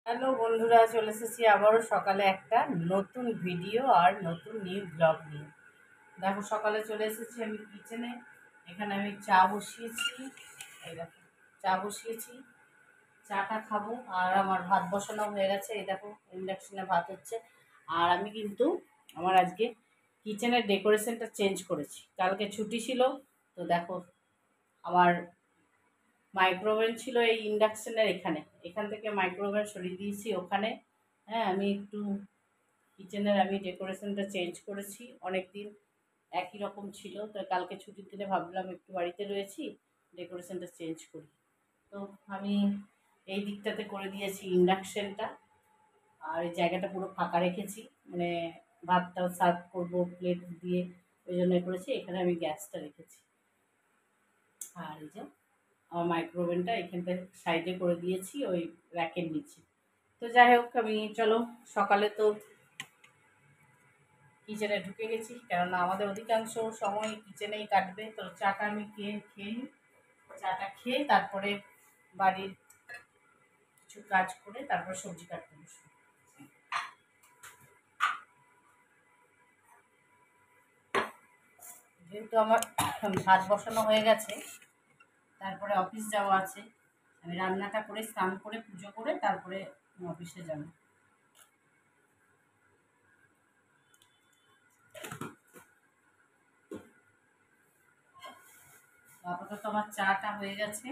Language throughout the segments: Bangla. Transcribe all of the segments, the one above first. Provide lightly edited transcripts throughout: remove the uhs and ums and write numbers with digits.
হ্যালো বন্ধুরা, চলে এসেছি আবারও সকালে একটা নতুন ভিডিও আর নতুন নিউ ব্লগ নিয়ে। দেখো, সকালে চলে এসেছি আমি কিচেনে। এখানে আমি চা বসিয়েছি। এই দেখো, চা বসিয়েছি, চাটা খাবো। আর আমার ভাত বসানো হয়ে গেছে, এই দেখো ইন্ডাকশনে ভাত হচ্ছে। আর আমি কিন্তু আমার আজকে কিচেনের ডেকোরেশনটা চেঞ্জ করেছি। কালকে ছুটি ছিল, তো দেখো আমার মাইক্রোওভেন ছিল এই ইন্ডাকশনের এখান থেকে মাইক্রোওভেন সরিয়ে দিয়েছি ওখানে। হ্যাঁ, আমি একটু কিচেনের ডেকোরেশনটা চেঞ্জ করেছি। অনেক দিন একই রকম ছিল, তো কালকে ছুটির দিনে ভাবলাম একটু বাড়িতে রয়েছি, ডেকোরেশনটা চেঞ্জ করি। তো আমি এই দিকটাতে করে দিয়েছি ইন্ডাকশনটা। আর এই জায়গাটা পুরো ফাঁকা রেখেছি, মানে ভাতটাও সার্ভ করবো প্লেট দিয়ে, ওই জন্য করেছি। এখানে আমি গ্যাসটা রেখেছি। আর এই যে আমার মাইক্রোওভেনটা এখানটা সাইডে করে দিয়েছি ওই র্যাকের নিচে। তো যাই হোক, আমি চলো সকালে তো কিচেনে ঢুকে গেছি, কেননা আমাদের অধিকাংশ সময় কিচেনেই কাটবে। তো চাটা আমি খেয়ে নিই। চাটা খেয়ে তারপরে বাড়ির কিছু কাজ করে তারপর সবজি কাটতে বসবো। যেহেতু আমার ভাত বসানো হয়ে গেছে, তারপরে অফিস যাওয়া আছে, আমি রান্নাটা করে স্নান করে পুজো করে তারপরে অফিসে যাব। আপাতত আমার চাটা হয়ে গেছে।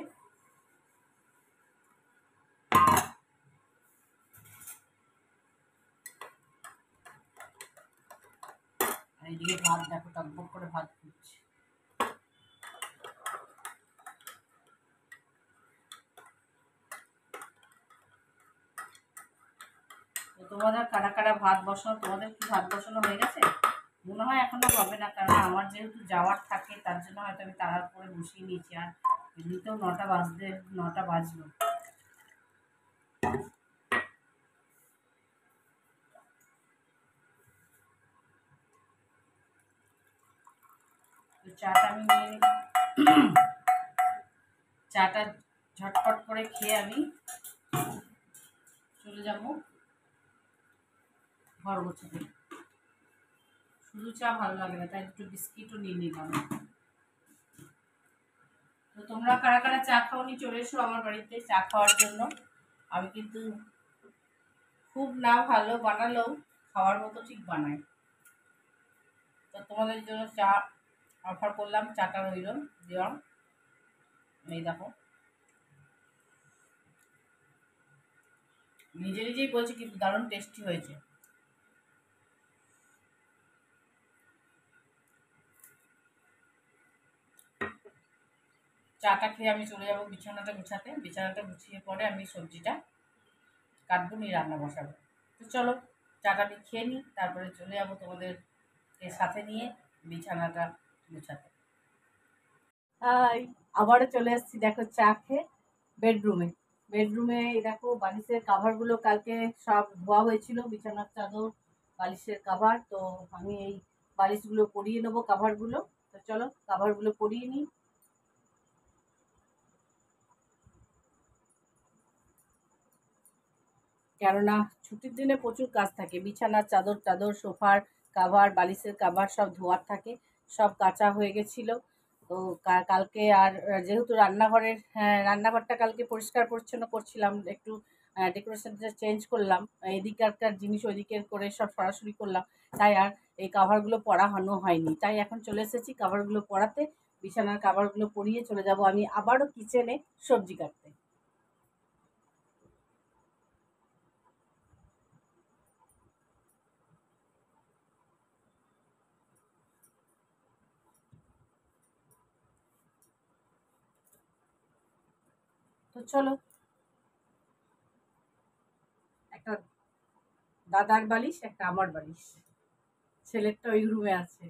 আর এদিকে ভাত দেখো, টকবক করে ভাত ফুটছে। তো তোমাদের কারা কারা ভাত বসানো, তোমাদের কি ভাত বসানো হয়ে গেছে? মনে হয় এখনো হবে না, কারণ আমার যেহেতু যাওয়ার থাকে তার জন্য হয়তো আমি তাড়া করে বসিয়ে নিয়েছি। আর এমনিতেও 9টা বাজলো। তো চাটা আমি নিয়ে নিই। চাটা ঝটপট করে খেয়ে আমি চলে যাব ঘর গোছাতে। শুধু চা ভালো লাগে না, তাই একটু বিস্কিটও নিয়ে নিলাম। তো তোমরা কারা কারা চা খাওনি, চলে এসো আমার বাড়িতে চা খাওয়ার জন্য। আমি কিন্তু খুব না ভালো বানালেও খাওয়ার মতো ঠিক বানাই। তো তোমাদের জন্য চা অফার করলাম, চাটা রইল দেওয়া। এই দেখো, নিজে নিজেই বলছি কিন্তু দারুণ টেস্টি হয়েছে। চাটা খেয়ে আমি চলে যাব বিছানাটা গুছাতে। বিছানাটা গুছিয়ে পরে আমি সবজিটা কাটবো, নিয়ে রান্না বসাবো। তো চলো, চাটা আমি খেয়ে নিই, তারপরে চলে যাবো তোমাদেরকে সাথে নিয়ে বিছানাটা গুছাতে। হাই, আবারও চলে এসেছি দেখো চা খেয়ে বেডরুমে। বেডরুমে দেখো বালিশের কাভারগুলো কালকে সব ধোয়া হয়েছিল, বিছানার চাদর, বালিশের কাভার। তো আমি এই বালিশগুলো পরিয়ে নেবো, কাভারগুলো। তো চলো কাভারগুলো পরিয়ে নিই। কেননা ছুটির দিনে প্রচুর কাজ থাকে, বিছানার চাদর টাদর, সোফার কাভার, বালিশের কাভার সব ধোয়ার থাকে। সব কাচা হয়ে গেছিলো। তো কালকে আর যেহেতু রান্নাঘরটা কালকে পরিষ্কার পরিচ্ছন্ন করছিলাম, একটু ডেকোরেশনটা চেঞ্জ করলাম, এদিককার জিনিস ওইদিকের করে সব সরাসরি করলাম। তাই আর এই কাভারগুলো পরানো হয়নি, তাই এখন চলে এসেছি কাভারগুলো পরাতে। বিছানার কাভারগুলো পরিয়ে চলে যাব আমি আবারও কিচেনে সবজি কাটতে। তো চলো, একটা দাদার বালিশ, একটা আমার বালিশ, ছেলেরটা ওই রুমে আছে।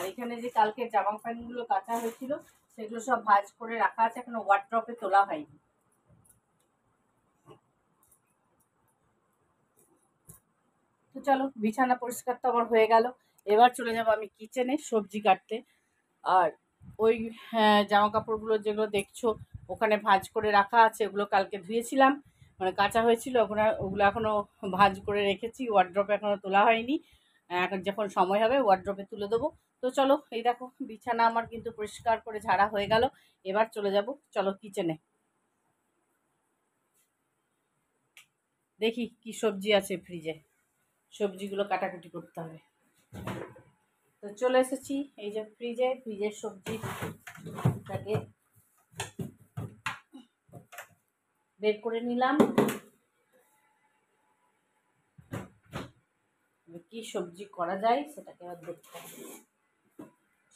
আর এখানে যে কালকে জামা প্যান্টগুলো কাচা হয়েছিল সেগুলো সব ভাঁজ করে রাখা আছে, এখনো ওয়ার্ড্রপে তোলা হয়নি। তো চলো, বিছানা পরিষ্কার তো আমার হয়ে গেল। এবার চলে যাবো আমি কিচেনে সবজি কাটতে। আর ওই জামা কাপড়গুলো যেগুলো দেখছো ওখানে ভাঁজ করে রাখা আছে, ওগুলো কালকে ধুয়েছিলাম, মানে কাঁচা হয়েছিল, ওগুলো এখনও ভাঁজ করে রেখেছি, ওয়ার্ড্রপে এখনও তোলা হয়নি। এখন যখন সময় হবে ওয়ার্ড্রপে তুলে দেবো। তো চলো, এই দেখো বিছানা আমার কিন্তু পরিষ্কার করে ঝাড়া হয়ে গেল। এবার চলে যাব, চলো কিচেনে দেখি কি সবজি আছে ফ্রিজে, সবজিগুলো কাটাকুটি করতে হবে। তো চলে এসেছি এই যে ফ্রিজের সবজিটাকে বের করে নিলাম। কি সবজি করা যায় সেটাকে আবার দেখতে হবে।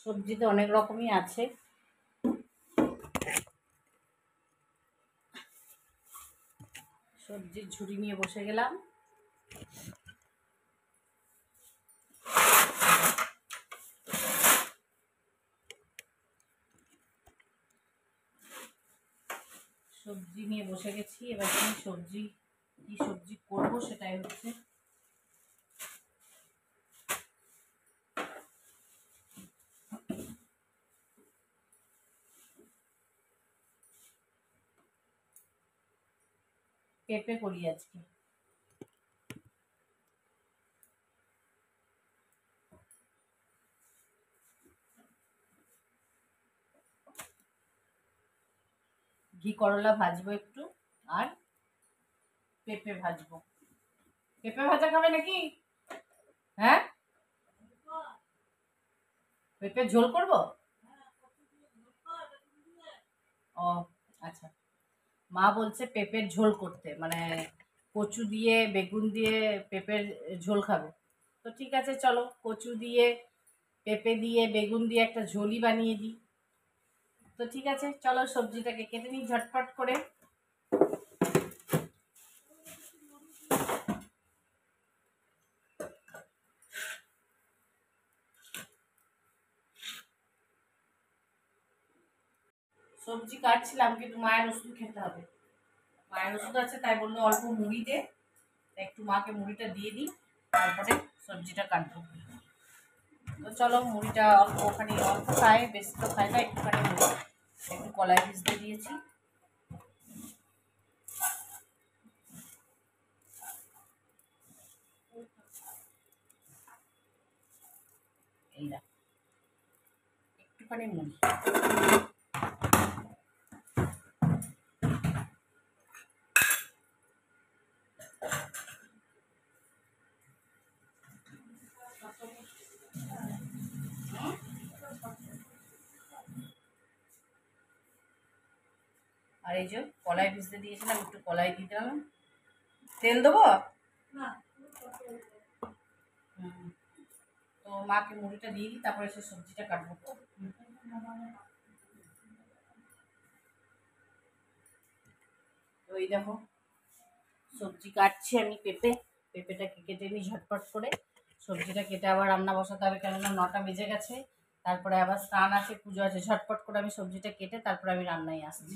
সবজিতে অনেক রকমই আছে। সবজির ঝুড়ি নিয়ে বসে গেলাম। সবজি নিয়ে বসে গেছি। এবার আমি কি সবজি করবো সেটাই হচ্ছে। পেঁপে করি আজকে। ঘি করলা ভাজবো একটু, আর পেঁপে ভাজবো। পেঁপে ভাজা খাবে নাকি? হ্যাঁ, পেঁপে ঝোল করবো। ও আচ্ছা, মা বলছে পেঁপের ঝোল করতে, মানে কচু দিয়ে বেগুন দিয়ে পেঁপের ঝোল খাবে। তো ঠিক আছে, চলো কচু দিয়ে পেঁপে দিয়ে বেগুন দিয়ে একটা ঝোলই বানিয়ে দিই। তো ঠিক আছে, চলো সবজিটাকে কেটে নিই ঝটপট করে। সবজি কাটছিলাম কিন্তু মায়ের ওষুধ খেতে হবে। মায়ের ওষুধ আছে, তাই বললো অল্প মুড়ি দে, একটু মাকে মুড়িটা দিয়ে দিই, তারপরে সবজিটা কাটবো। তো চলো, মুড়িটা ওখানে অল্প খায়, বেশি তো খায় না, একটুখানি মুড়ি, একটু কলাই বীজ দিয়ে দিয়েছি। এই না, একটুখানি মুড়ি। আর এই যে কলাই ভিজতে দিয়েছিলাম, একটু কলাই দিয়ে দিলাম। তেল দেবো না? তো মাকে মুড়িটা দিয়ে দিই, তারপরে সে সবজিটা কাটবো। ওই দেখো সবজি কাটছি আমি, পেঁপেটাকে কেটে নিই ঝটপট করে। সবজিটা কেটে আবার রান্না বসাতে হবে, কেননা 9টা বেজে গেছে। তারপরে আবার স্নান আছে, পুজো আছে, ঝটপট করে আমি সবজিটা কেটে তারপরে আমি রান্নায় আসছি।